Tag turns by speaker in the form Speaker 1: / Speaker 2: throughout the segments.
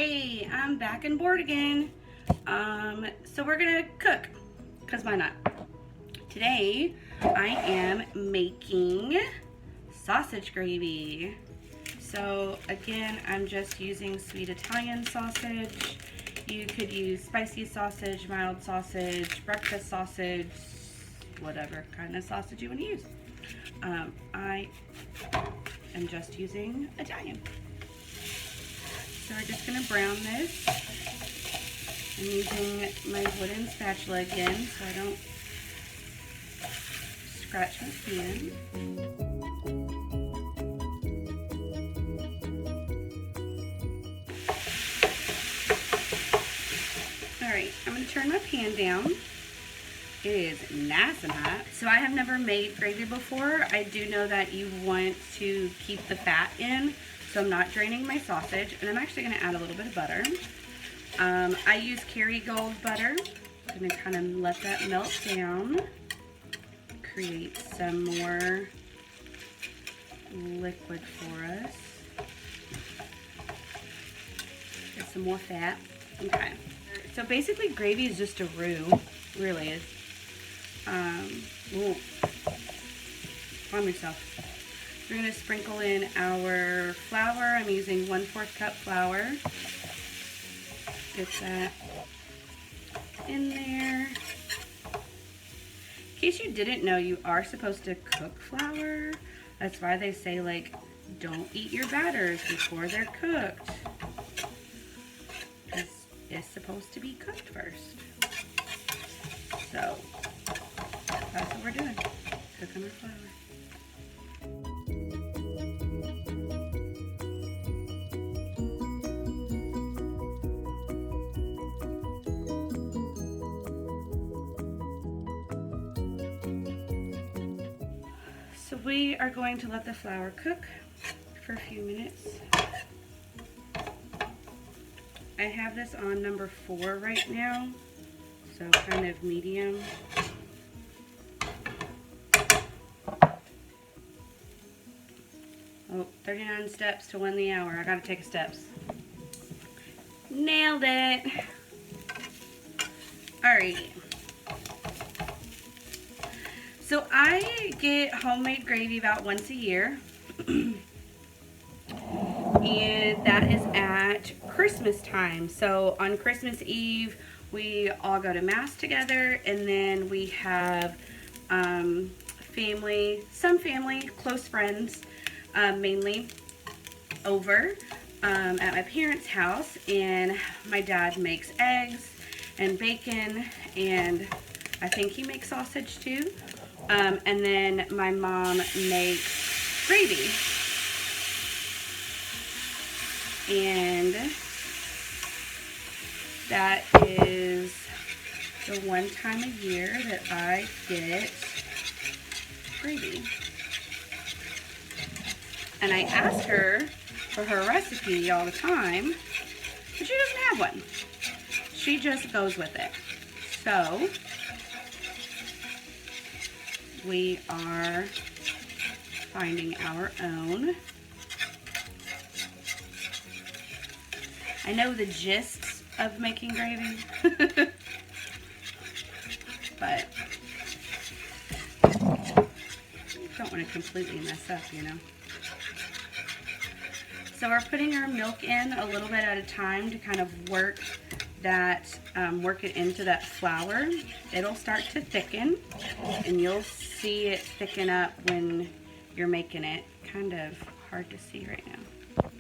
Speaker 1: Hey, I'm back on board again. So we're gonna cook, cause why not? Today, I am making sausage gravy. So again, I'm just using sweet Italian sausage. You could use spicy sausage, mild sausage, breakfast sausage, whatever kind of sausage you want to use. I am just using Italian. So we're just going to brown this. I'm using my wooden spatula again so I don't scratch my pan. Alright, I'm going to turn my pan down. It is nice and hot. So I have never made gravy before. I do know that you want to keep the fat in, so I'm not draining my sausage. And I'm actually going to add a little bit of butter. I use Kerrygold butter. I'm going to kind of let that melt down. Create some more liquid for us. Get some more fat. Okay. So basically gravy is just a roux. It really is. Calm yourself. We're going to sprinkle in our flour. I'm using 1/4 cup flour. Get that in there. In case you didn't know, you are supposed to cook flour. That's why they say, like, don't eat your batters before they're cooked. Because it's supposed to be cooked first. So, that's what we're doing. Cooking our flour. So we are going to let the flour cook for a few minutes. I have this on number 4 right now, so kind of medium. Oh, 39 steps to win the hour. I gotta take steps. Nailed it. Alrighty. So I get homemade gravy about once a year. And that is at Christmas time. So on Christmas Eve, we all go to Mass together, and then we have family, some family, close friends, mainly over at my parents' house, and my dad makes eggs and bacon, and I think he makes sausage too. And then my mom makes gravy. And that is the one time a year that I get gravy. And I ask her for her recipe all the time, but she doesn't have one. She just goes with it. So we are finding our own. I know the gist of making gravy, but don't want to completely mess up, you know. So we're putting our milk in a little bit at a time to kind of work it into that flour. It'll start to thicken, and you'll see it thicken up when you're making it. Kind of hard to see right now.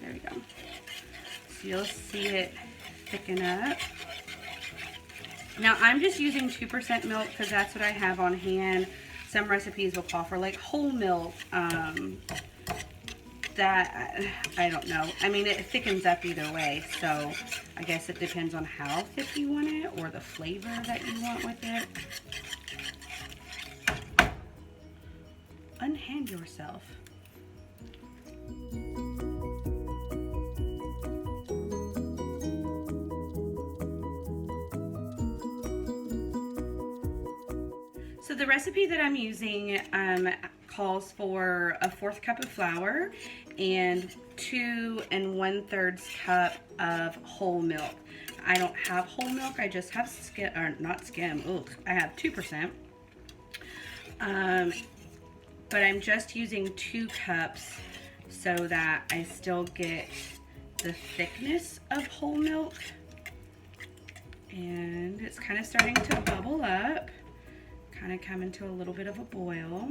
Speaker 1: There we go. So you'll see it thicken up. Now I'm just using 2% milk because that's what I have on hand. Some recipes will call for like whole milk. That, I don't know. I mean, it thickens up either way, so I guess it depends on how thick you want it or the flavor that you want with it. Unhand yourself. So the recipe that I'm using calls for a 1/4 cup of flour and 2 1/3 cup of whole milk. I don't have whole milk, I just have skim, or not skim, ugh, I have 2%. But I'm just using 2 cups so that I still get the thickness of whole milk. And it's kind of starting to bubble up, kind of coming to a little bit of a boil.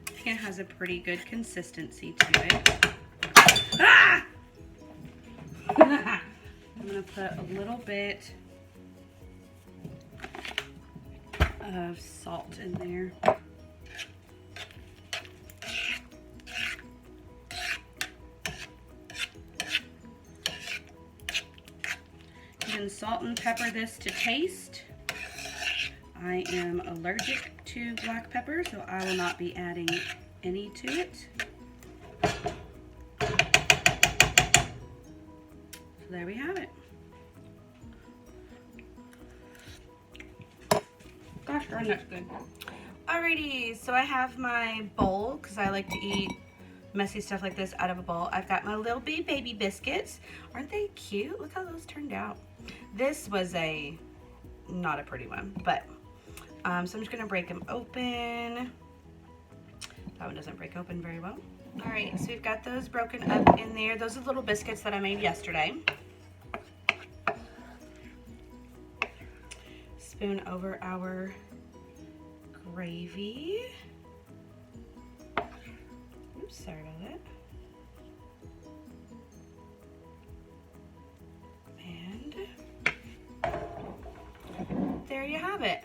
Speaker 1: I think it has a pretty good consistency to it. Ah! I'm gonna put a little bit of salt in there. You can salt and pepper this to taste. I am allergic to black pepper, so I will not be adding any to it. So there we have it. Gosh darn, that's good. Alrighty, so I have my bowl because I like to eat messy stuff like this out of a bowl. I've got my little baby biscuits. Aren't they cute? Look how those turned out. This was not a pretty one, but so I'm just gonna break them open. That one doesn't break open very well. All right, so we've got those broken up in there. Those are little biscuits that I made yesterday. Spoon over our gravy. Oops, sorry about that. And there you have it.